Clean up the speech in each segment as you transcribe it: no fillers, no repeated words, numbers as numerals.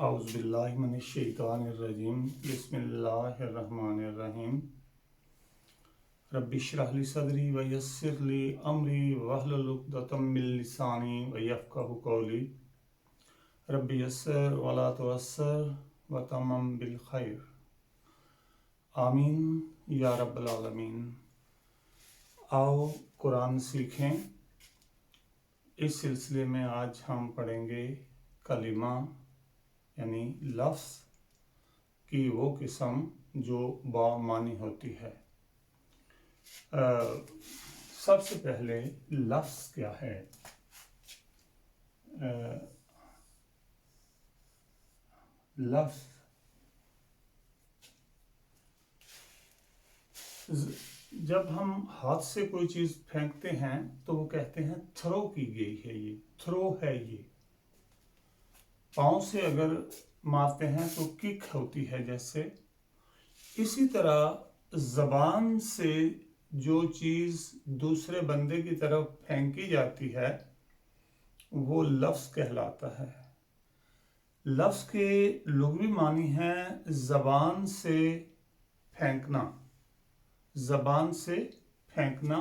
اعوذ باللہ من الشیطان الرجیم بسم اللہ الرحمن الرحیم رب اشرح لی صدری ویسر لی امری واحلل عقدۃ من لسانی یفقہوا قولی رب یسر ولا تعسر وتمم بالخیر آمین یا رب العالمین۔ آؤ قرآن سیکھیں۔ اس سلسلے میں آج ہم پڑھیں گے کلمہ یعنی لفظ کی وہ قسم جو بامعنی ہوتی ہے۔ سب سے پہلے لفظ کیا ہے؟ لفظ جب ہم ہاتھ سے کوئی چیز پھینکتے ہیں تو وہ کہتے ہیں تھرو کی گئی ہے، یہ تھرو ہے۔ یہ پاؤں سے اگر مارتے ہیں تو کک ہوتی ہے جیسے۔ اسی طرح زبان سے جو چیز دوسرے بندے کی طرف پھینکی جاتی ہے وہ لفظ کہلاتا ہے۔ لفظ کے لغوی معنی ہیں زبان سے پھینکنا۔ زبان سے پھینکنا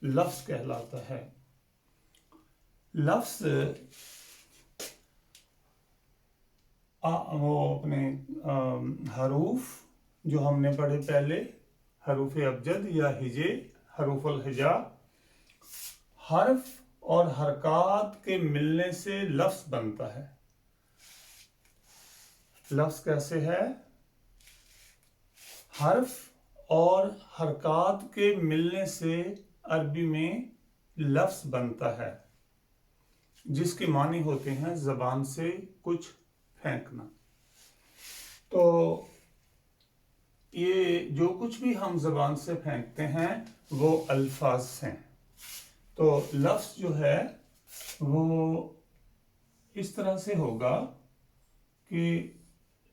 لفظ کہلاتا ہے۔ لفظ وہ اپنے حروف جو ہم نے پڑھے پہلے، حروف ابجد یا ہجے، حروف الہجا، حرف اور حرکات کے ملنے سے لفظ بنتا ہے۔ لفظ کیسے ہے؟ حرف اور حرکات کے ملنے سے عربی میں لفظ بنتا ہے جس کے معنی ہوتے ہیں زبان سے کچھ پھینکنا۔ تو یہ جو کچھ بھی ہم زبان سے پھینکتے ہیں وہ الفاظ ہیں۔ تو لفظ جو ہے وہ اس طرح سے ہوگا کہ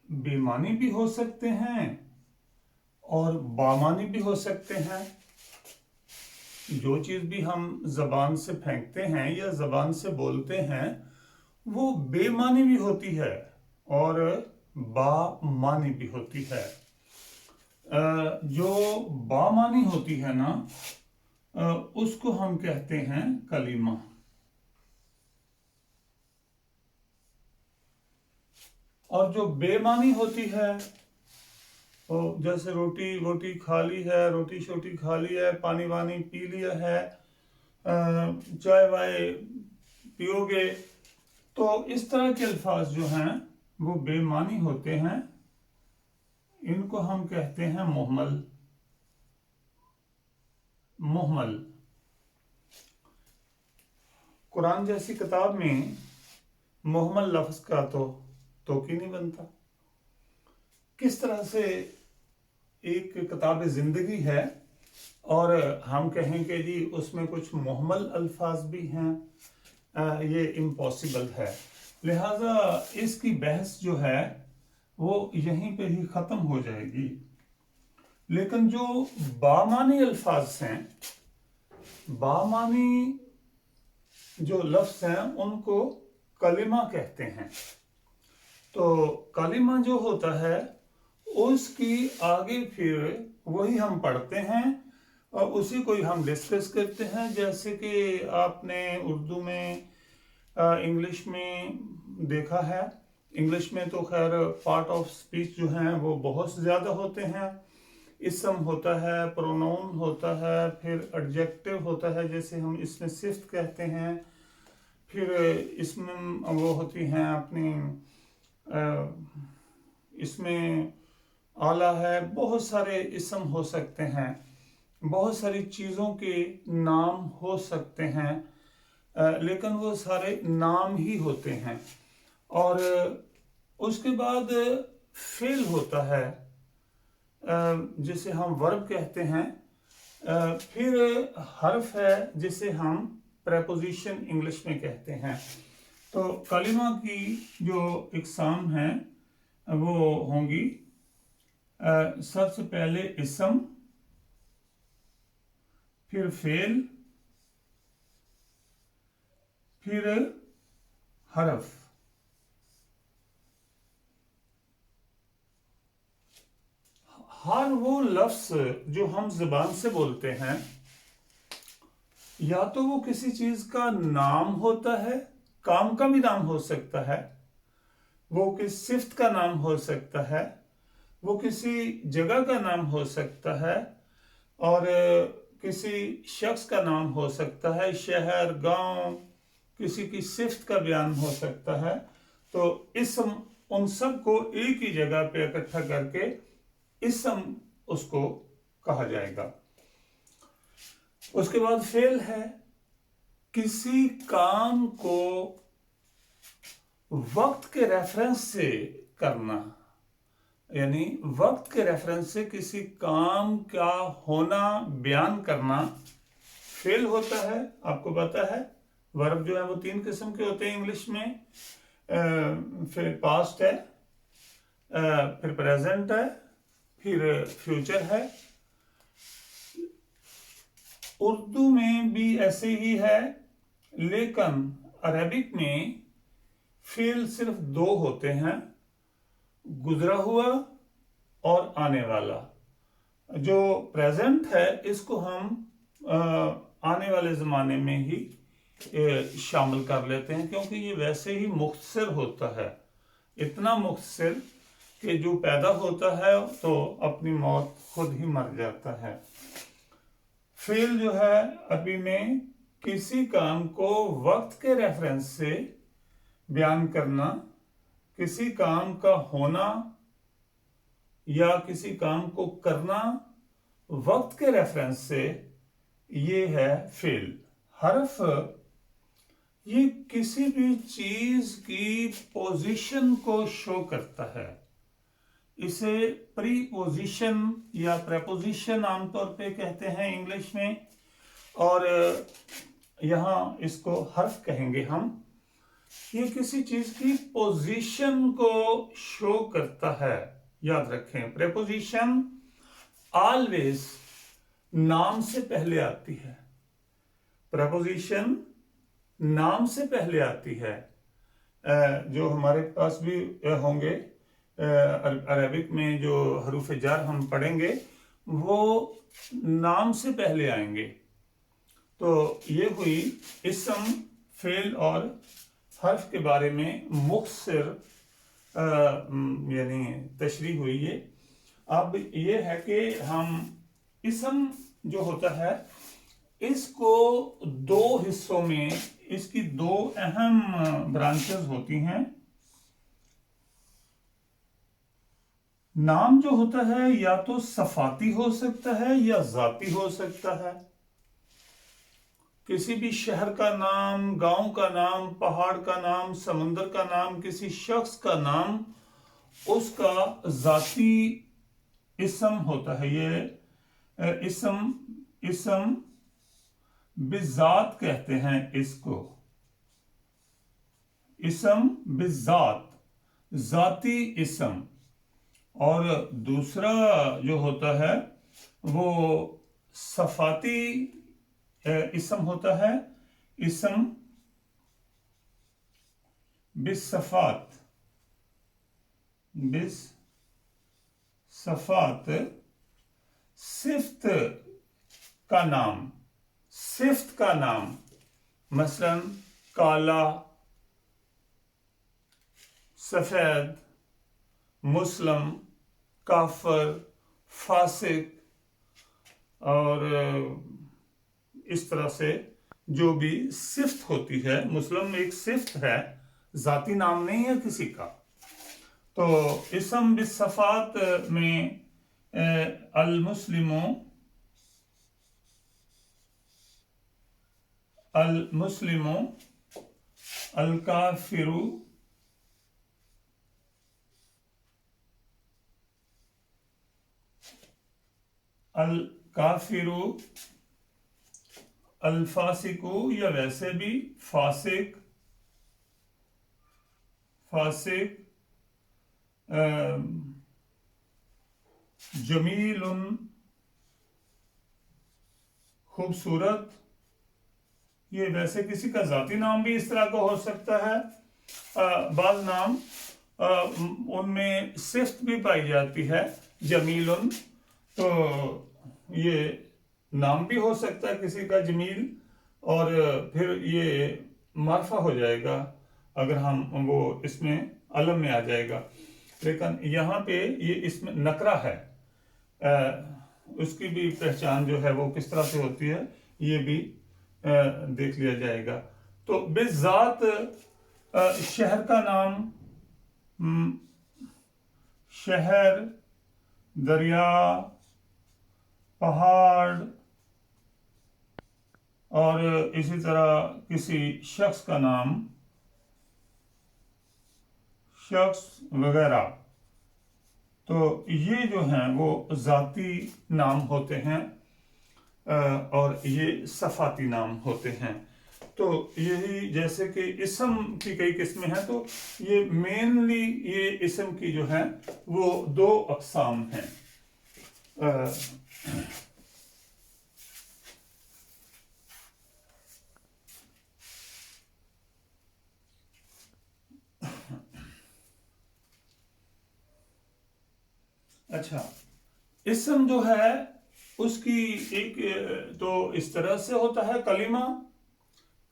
بے معنی بھی ہو سکتے ہیں اور بامعنی بھی ہو سکتے ہیں۔ جو چیز بھی ہم زبان سے پھینکتے ہیں یا زبان سے بولتے ہیں وہ بے معنی بھی ہوتی ہے اور بامعنی بھی ہوتی ہے۔ جو بامعنی ہوتی ہے نا اس کو ہم کہتے ہیں کلمہ۔ اور جو بے معنی ہوتی ہے جیسے روٹی کھا لی ہے، روٹی شوٹی کھا لی ہے، پانی وانی پی لیا ہے، چائے وائے پیو گے، تو اس طرح کے الفاظ جو ہیں وہ بے معنی ہوتے ہیں۔ ان کو ہم کہتے ہیں مہمل۔ مہمل قرآن جیسی کتاب میں مہمل لفظ کا تو کی نہیں بنتا۔ کس طرح سے ایک کتاب زندگی ہے اور ہم کہیں کہ جی اس میں کچھ مہمل الفاظ بھی ہیں، یہ امپاسبل ہے۔ لہذا اس کی بحث جو ہے وہ یہیں پہ ہی ختم ہو جائے گی۔ لیکن جو بامعنی الفاظ ہیں، بامعنی جو لفظ ہیں ان کو کلمہ کہتے ہیں۔ تو کلمہ جو ہوتا ہے اس کی آگے پھر وہی ہم پڑھتے ہیں اور اسی کو ہم ڈسکس کرتے ہیں۔ جیسے کہ آپ نے اردو میں انگلش میں دیکھا ہے، انگلش میں تو خیر پارٹ آف سپیچ جو ہیں وہ بہت زیادہ ہوتے ہیں۔ اسم ہوتا ہے، پروناؤن ہوتا ہے، پھر ایڈجیکٹو ہوتا ہے جیسے ہم اس میں صفت کہتے ہیں، پھر اس میں وہ ہوتی ہیں اپنی اس میں آلہ ہے، بہت سارے اسم ہو سکتے ہیں، بہت ساری چیزوں کے نام ہو سکتے ہیں، لیکن وہ سارے نام ہی ہوتے ہیں۔ اور اس کے بعد فعل ہوتا ہے جسے ہم ورب کہتے ہیں، پھر حرف ہے جسے ہم پریپوزیشن انگلش میں کہتے ہیں۔ تو کلمہ کی جو اقسام ہیں وہ ہوں گی سب سے پہلے اسم، پھر فعل، پھر حرف۔ ہر وہ لفظ جو ہم زبان سے بولتے ہیں یا تو وہ کسی چیز کا نام ہوتا ہے، کام کا بھی نام ہو سکتا ہے، وہ کس صفت کا نام ہو سکتا ہے، وہ کسی جگہ کا نام ہو سکتا ہے، اور کسی شخص کا نام ہو سکتا ہے، شہر، گاؤں، کسی کی صفت کا بیان ہو سکتا ہے۔ تو اسم ان سب کو ایک ہی جگہ پہ اکٹھا کر کے اسم اس کو کہا جائے گا۔ اس کے بعد فعل ہے، کسی کام کو وقت کے ریفرنس سے کرنا، یعنی وقت کے ریفرنس سے کسی کام کا ہونا بیان کرنا فعل ہوتا ہے۔ آپ کو پتا ہے ورب جو ہے وہ 3 قسم کے ہوتے ہیں انگلش میں، پھر پاسٹ ہے، پھر پریزنٹ ہے، پھر فیوچر ہے۔ اردو میں بھی ایسے ہی ہے، لیکن عربک میں فعل صرف 2 ہوتے ہیں، گزرا ہوا اور آنے والا۔ جو پریزنٹ ہے اس کو ہم آنے والے زمانے میں ہی شامل کر لیتے ہیں، کیونکہ یہ ویسے ہی مختصر ہوتا ہے، اتنا مختصر کہ جو پیدا ہوتا ہے تو اپنی موت خود ہی مر جاتا ہے۔ فعل جو ہے عربی میں کسی کام کو وقت کے ریفرنس سے بیان کرنا، کسی کام کا ہونا یا کسی کام کو کرنا وقت کے ریفرنس سے، یہ ہے فعل۔ حرف یہ کسی بھی چیز کی پوزیشن کو شو کرتا ہے، اسے پری پوزیشن یا پریپوزیشن عام طور پہ کہتے ہیں انگلش میں، اور یہاں اس کو حرف کہیں گے ہم۔ یہ کسی چیز کی پوزیشن کو شو کرتا ہے، یاد رکھیں پریپوزیشن آلویز نام سے پہلے آتی ہے، پریپوزیشن نام سے پہلے آتی ہے۔ جو ہمارے پاس بھی ہوں گے عربک میں جو حروف جر ہم پڑھیں گے وہ نام سے پہلے آئیں گے۔ تو یہ ہوئی اسم، فعل اور حرف کے بارے میں مختصر یعنی تشریح ہوئی ہے۔ اب یہ ہے کہ ہم اسم جو ہوتا ہے اس کو 2 حصوں میں، اس کی 2 اہم برانچز ہوتی ہیں۔ نام جو ہوتا ہے یا تو صفاتی ہو سکتا ہے یا ذاتی ہو سکتا ہے۔ کسی بھی شہر کا نام، گاؤں کا نام، پہاڑ کا نام، سمندر کا نام، کسی شخص کا نام، اس کا ذاتی اسم ہوتا ہے۔ یہ اسم بالذات کہتے ہیں اس کو، اسم بالذات، ذاتی اسم۔ اور دوسرا جو ہوتا ہے وہ صفاتی اسم ہوتا ہے، اسم بالصفات، صفت کا نام، صفت کا نام، مثلا کالا، سفید، مسلم، کافر، فاسق، اور اس طرح سے جو بھی صفت ہوتی ہے۔ مسلم ایک صفت ہے، ذاتی نام نہیں ہے کسی کا۔ تو اسم بالصفات میں المسلم، الکافر، الفاسق، یا ویسے بھی فاسق، جمیل، خوبصورت۔ یہ ویسے کسی کا ذاتی نام بھی اس طرح کا ہو سکتا ہے۔ بعض نام ان میں صفت بھی پائی جاتی ہے، جمیل، تو یہ نام بھی ہو سکتا ہے کسی کا جمیل، اور پھر یہ معرفہ ہو جائے گا اگر ہم وہ اس میں علم میں آ جائے گا. لیکن یہاں پہ یہ اس میں نکرہ ہے، اس کی بھی پہچان جو ہے وہ کس طرح سے ہوتی ہے یہ بھی دیکھ لیا جائے گا. تو بالذات شہر کا نام، شہر، دریا، پہاڑ، اور اسی طرح کسی شخص کا نام، شخص وغیرہ، تو یہ جو ہیں وہ ذاتی نام ہوتے ہیں اور یہ صفاتی نام ہوتے ہیں. تو یہی جیسے کہ اسم کی کئی قسمیں ہیں، تو یہ مینلی یہ اسم کی جو ہیں وہ دو اقسام ہیں. اچھا، اسم جو ہے اس کی ایک تو اس طرح سے ہوتا ہے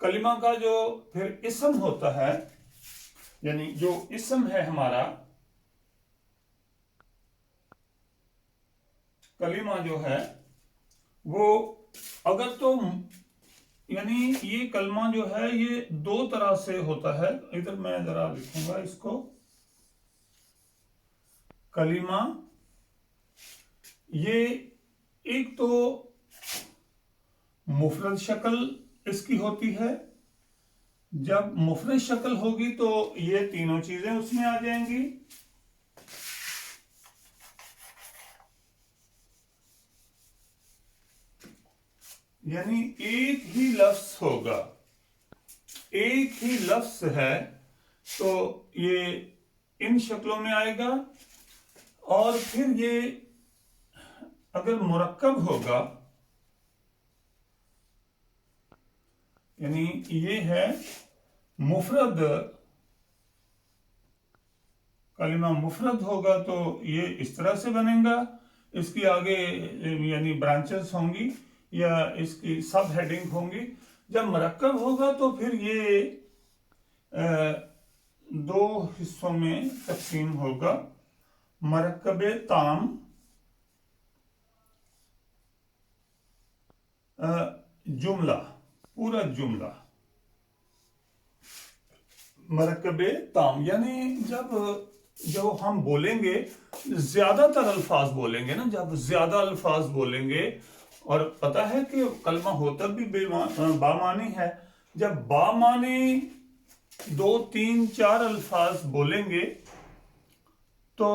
کلمہ کا جو پھر اسم ہوتا ہے، یعنی جو اسم ہے ہمارا، کلمہ جو ہے وہ اگر تو یعنی یہ کلمہ جو ہے یہ دو طرح سے ہوتا ہے. ادھر میں ذرا لکھوں گا اس کو. کلمہ یہ ایک تو مفرد شکل اس کی ہوتی ہے. جب مفرد شکل ہوگی تو یہ تینوں چیزیں اس میں آ جائیں گی. یعنی ایک ہی لفظ ہوگا، ایک ہی لفظ ہے تو یہ ان شکلوں میں آئے گا. اور پھر یہ اگر مرکب ہوگا، یعنی یہ ہے مفرد، کلمہ مفرد ہوگا تو یہ اس طرح سے بنے گا. اس کی آگے یعنی برانچز ہوں گی یا اس کی سب ہیڈنگ ہوں گی. جب مرکب ہوگا تو پھر یہ دو حصوں میں تقسیم ہوگا. مرکب تام، جملہ، پورا جملہ مرکب تام. یعنی جب ہم بولیں گے زیادہ تر الفاظ بولیں گے نا، جب زیادہ الفاظ بولیں گے، اور پتہ ہے کہ کلمہ ہوتا بھی بامانی ہے، جب بامانی 2 3 4 الفاظ بولیں گے تو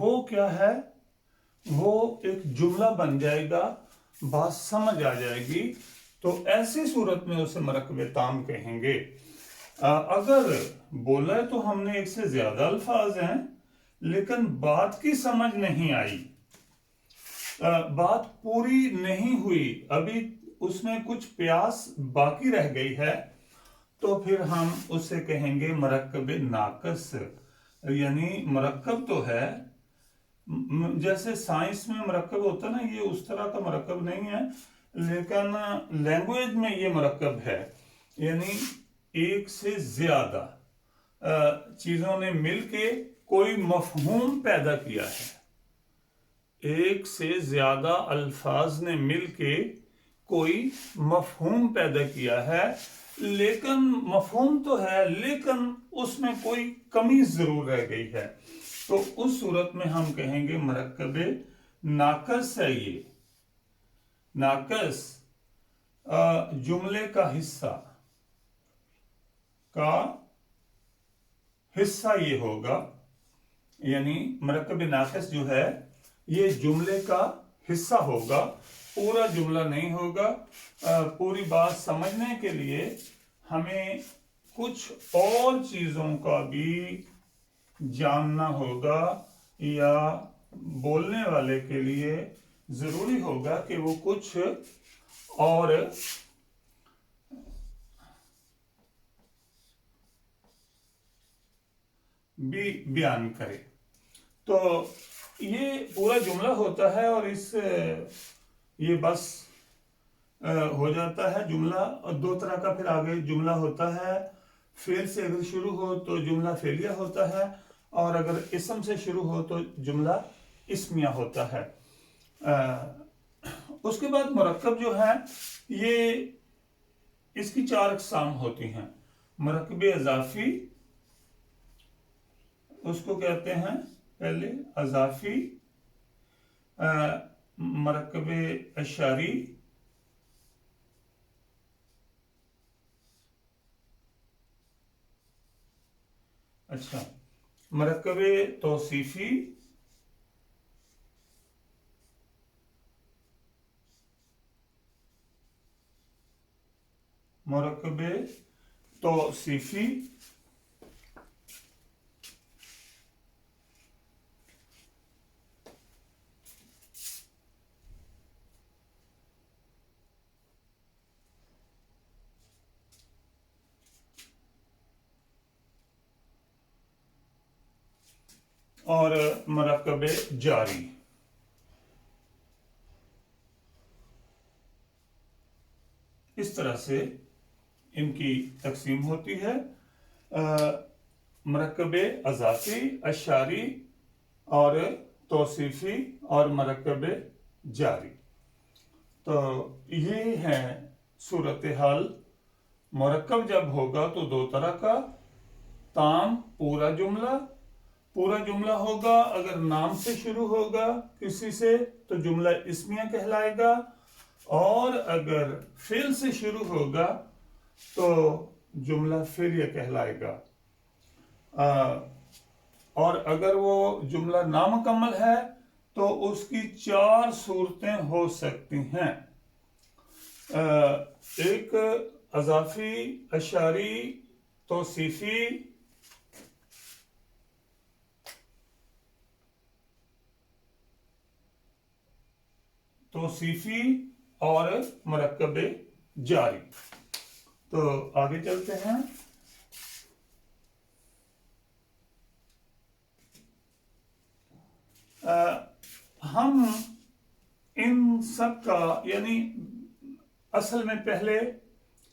وہ کیا ہے، وہ ایک جملہ بن جائے گا، بات سمجھ آ جائے گی. تو ایسی صورت میں اسے مرکب تام کہیں گے. اگر بولا ہے تو ہم نے ایک سے زیادہ الفاظ ہیں لیکن بات کی سمجھ نہیں آئی، بات پوری نہیں ہوئی، ابھی اس میں کچھ پیاس باقی رہ گئی ہے، تو پھر ہم اسے کہیں گے مرکب ناقص. یعنی مرکب تو ہے، جیسے سائنس میں مرکب ہوتا نا، یہ اس طرح کا مرکب نہیں ہے، لیکن لینگویج میں یہ مرکب ہے. یعنی ایک سے زیادہ چیزوں نے مل کے کوئی مفہوم پیدا کیا ہے، ایک سے زیادہ الفاظ نے مل کے کوئی مفہوم پیدا کیا ہے. لیکن مفہوم تو ہے لیکن اس میں کوئی کمی ضرور رہ گئی ہے، تو اس صورت میں ہم کہیں گے مرکب ناقص ہے. یہ ناقص جملے کا حصہ یہ ہوگا. یعنی مرکب ناقص جو ہے یہ جملے کا حصہ ہوگا، پورا جملہ نہیں ہوگا. پوری بات سمجھنے کے لیے ہمیں کچھ اور چیزوں کا بھی جاننا ہوگا، یا بولنے والے کے لیے ضروری ہوگا کہ وہ کچھ اور بھی بیان کرے. تو یہ پورا جملہ ہوتا ہے اور یہ بس ہو جاتا ہے جملہ. اور دو طرح کا پھر آگے جملہ ہوتا ہے. فعل سے اگر شروع ہو تو جملہ فعلیہ ہوتا ہے، اور اگر اسم سے شروع ہو تو جملہ اسمیہ ہوتا ہے. اس کے بعد مرکب جو ہے یہ اس کی 4 اقسام ہوتی ہیں. مرکب اضافی، اس کو کہتے ہیں پہلے اضافی، مرکب اشاری، اچھا، مرکب توصیفی، مرکب توصیفی، اور مرکب جاری. اس طرح سے ان کی تقسیم ہوتی ہے. مرکب اضافی، اشاری اور توصیفی اور مرکب جاری. تو یہ ہے صورتحال. مرکب جب ہوگا تو 2 طرح کا، تام پورا جملہ ہوگا. اگر نام سے شروع ہوگا کسی سے تو جملہ اسمیہ کہلائے گا، اور اگر فعل سے شروع ہوگا تو جملہ فعلیہ کہلائے گا. اور اگر وہ جملہ نامکمل ہے تو اس کی 4 صورتیں ہو سکتی ہیں. ایک اضافی، اشاری، توصیفی اور مرکب جاری. تو آگے چلتے ہیں. ہم ان سب کا یعنی اصل میں پہلے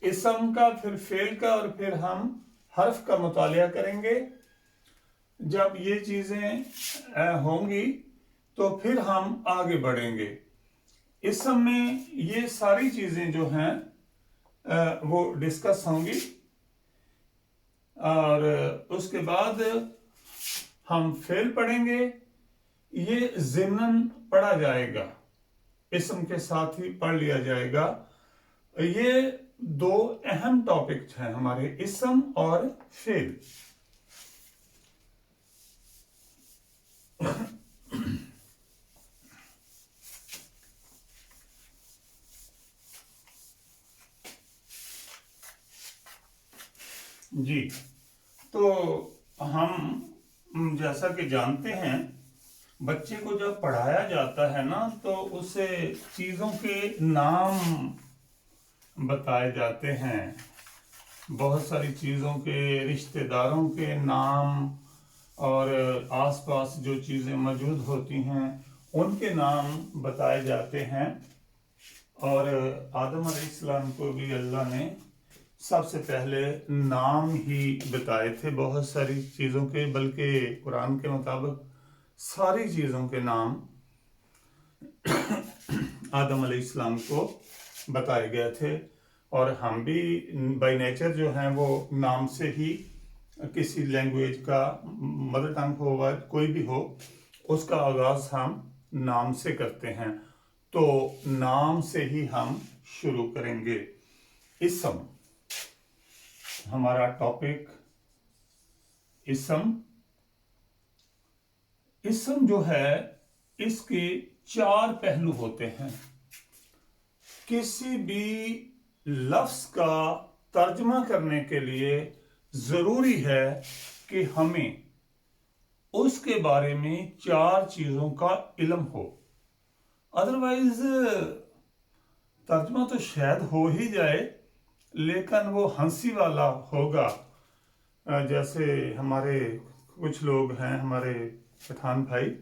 اسم کا، پھر فعل کا، اور پھر ہم حرف کا مطالعہ کریں گے. جب یہ چیزیں ہوں گی تو پھر ہم آگے بڑھیں گے. اسم میں یہ ساری چیزیں جو ہیں وہ ڈسکس ہوں گی، اور اس کے بعد ہم فعل پڑھیں گے. یہ ضمناً پڑھا جائے گا، اسم کے ساتھ ہی پڑھ لیا جائے گا. یہ 2 اہم ٹاپکس ہیں ہمارے، اسم اور فعل. جی، تو ہم جیسا کہ جانتے ہیں بچے کو جب پڑھایا جاتا ہے نا تو اسے چیزوں کے نام بتائے جاتے ہیں. بہت ساری چیزوں کے، رشتہ داروں کے نام، اور آس پاس جو چیزیں موجود ہوتی ہیں ان کے نام بتائے جاتے ہیں. اور آدم علیہ السلام کو بھی اللہ نے سب سے پہلے نام ہی بتائے تھے بہت ساری چیزوں کے، بلکہ قرآن کے مطابق ساری چیزوں کے نام آدم علیہ السلام کو بتائے گئے تھے. اور ہم بھی بائی نیچر جو ہیں وہ نام سے ہی، کسی لینگویج کا مدر ٹنگ ہو کوئی بھی ہو، اس کا آغاز ہم نام سے کرتے ہیں. تو نام سے ہی ہم شروع کریں گے. اسم ہمارا ٹاپک، اسم جو ہے اس کے 4 پہلو ہوتے ہیں. کسی بھی لفظ کا ترجمہ کرنے کے لیے ضروری ہے کہ ہمیں اس کے بارے میں 4 چیزوں کا علم ہو. ادروائز ترجمہ تو شاید ہو ہی جائے لیکن وہ ہنسی والا ہوگا. جیسے ہمارے کچھ لوگ ہیں، ہمارے پٹھان بھائی،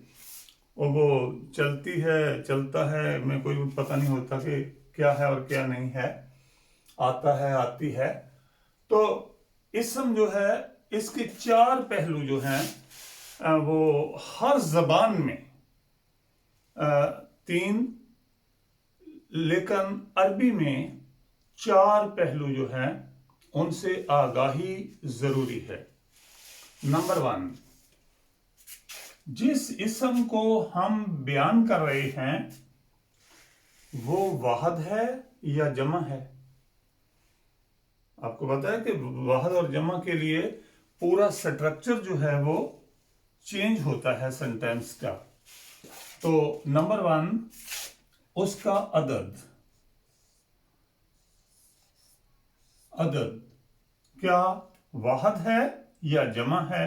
وہ چلتی ہے چلتا ہے میں کوئی پتہ نہیں ہوتا کہ کیا ہے اور کیا نہیں ہے، آتا ہے آتی ہے. تو اسم جو ہے اس کے 4 پہلو جو ہیں وہ ہر زبان میں 3، لیکن عربی میں 4 پہلو جو ہیں ان سے آگاہی ضروری ہے. نمبر 1، جس اسم کو ہم بیان کر رہے ہیں وہ واحد ہے یا جمع ہے. آپ کو پتا ہے کہ واحد اور جمع کے لیے پورا سٹرکچر جو ہے وہ چینج ہوتا ہے سینٹینس کا. تو نمبر 1، اس کا عدد کیا واحد ہے یا جمع ہے.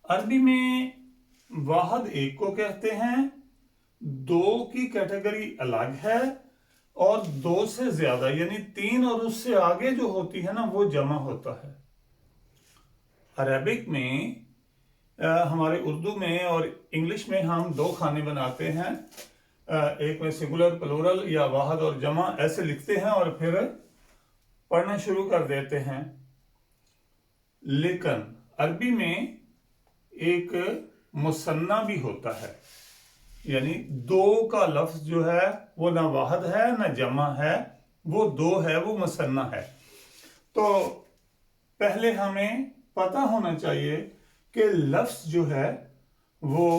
عربی میں واحد ایک کو کہتے ہیں، 2 کی کیٹیگری الگ ہے، اور 2 سے زیادہ یعنی 3 اور اس سے آگے جو ہوتی ہے نا وہ جمع ہوتا ہے. عربک میں ہمارے اردو میں اور انگلش میں ہم 2 کھانے بناتے ہیں، ایک میں سنگولر پلورل یا واحد اور جمع ایسے لکھتے ہیں اور پھر پڑھنا شروع کر دیتے ہیں. لیکن عربی میں ایک مثنیٰ بھی ہوتا ہے، یعنی 2 کا لفظ جو ہے وہ نہ واحد ہے نہ جمع ہے، وہ 2 ہے، وہ مثنیٰ ہے. تو پہلے ہمیں پتہ ہونا چاہیے کہ لفظ جو ہے وہ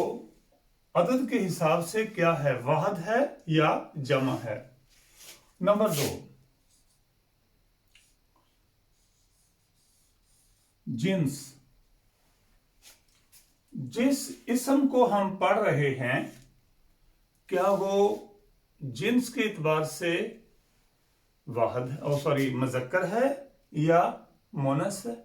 عدد کے حساب سے کیا ہے، واحد ہے یا جمع ہے. نمبر 2، جنس. جس اسم کو ہم پڑھ رہے ہیں کیا وہ جنس کے اعتبار سے مذکر ہے یا مونس ہے.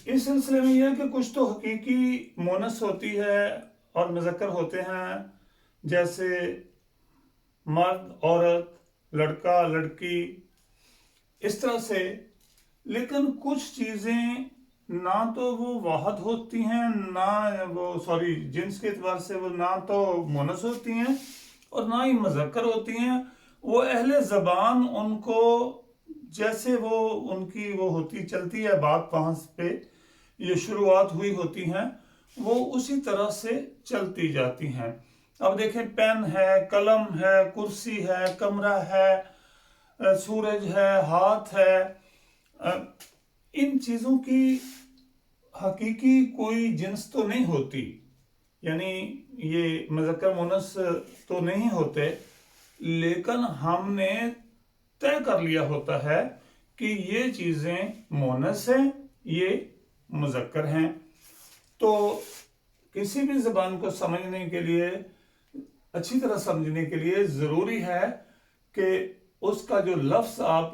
اس سلسلے میں یہ ہے کہ کچھ تو حقیقی مونس ہوتی ہے اور مذکر ہوتے ہیں، جیسے مرد عورت، لڑکا لڑکی، اس طرح سے. لیکن کچھ چیزیں نہ تو وہ واحد ہوتی ہیں، نہ وہ جنس کے اعتبار سے وہ نہ تو مونس ہوتی ہیں اور نہ ہی مذکر ہوتی ہیں. وہ اہل زبان ان کو جیسے وہ ان کی وہ ہوتی چلتی ہے بات، وہاں پہ یہ شروعات ہوئی ہوتی ہیں، وہ اسی طرح سے چلتی جاتی ہیں. اب دیکھیں، پین ہے، قلم ہے، کرسی ہے، کمرہ ہے، سورج ہے، ہاتھ ہے. ان چیزوں کی حقیقی کوئی جنس تو نہیں ہوتی، یعنی یہ مذکر مونس تو نہیں ہوتے، لیکن ہم نے طے کر لیا ہوتا ہے کہ یہ چیزیں مونس ہیں، یہ مذکر ہیں. تو کسی بھی زبان کو سمجھنے کے لیے، اچھی طرح سمجھنے کے لیے ضروری ہے کہ اس کا جو لفظ آپ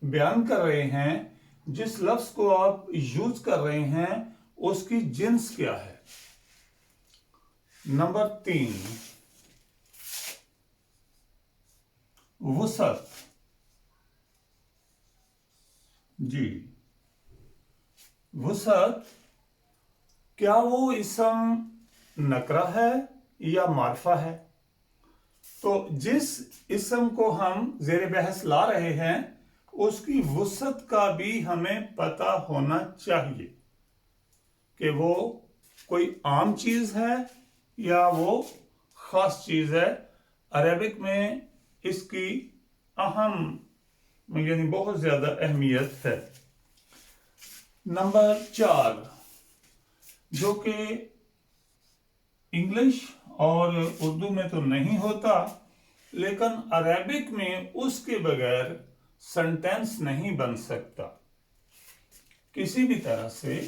بیان کر رہے ہیں، جس لفظ کو آپ یوز کر رہے ہیں، اس کی جنس کیا ہے. نمبر 3، وسعت. جی، وسعت کیا وہ اسم نکرہ ہے یا معرفہ ہے. تو جس اسم کو ہم زیر بحث لا رہے ہیں اس کی وسعت کا بھی ہمیں پتہ ہونا چاہیے کہ وہ کوئی عام چیز ہے یا وہ خاص چیز ہے. عربک میں اس کی یعنی بہت زیادہ اہمیت ہے. نمبر 4، جو کہ انگلش اور اردو میں تو نہیں ہوتا، لیکن عربک میں اس کے بغیر سینٹینس نہیں بن سکتا کسی بھی طرح سے،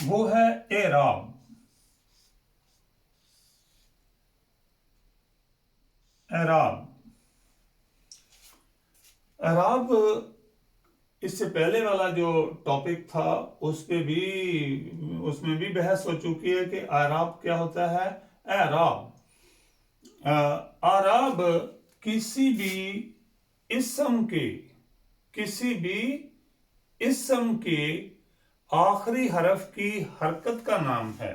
وہ ہے اعراب. اعراب اس سے پہلے والا جو ٹاپک تھا اس میں بھی بحث ہو چکی ہے کہ اعراب کیا ہوتا ہے. اعراب کسی بھی اسم کے آخری حرف کی حرکت کا نام ہے.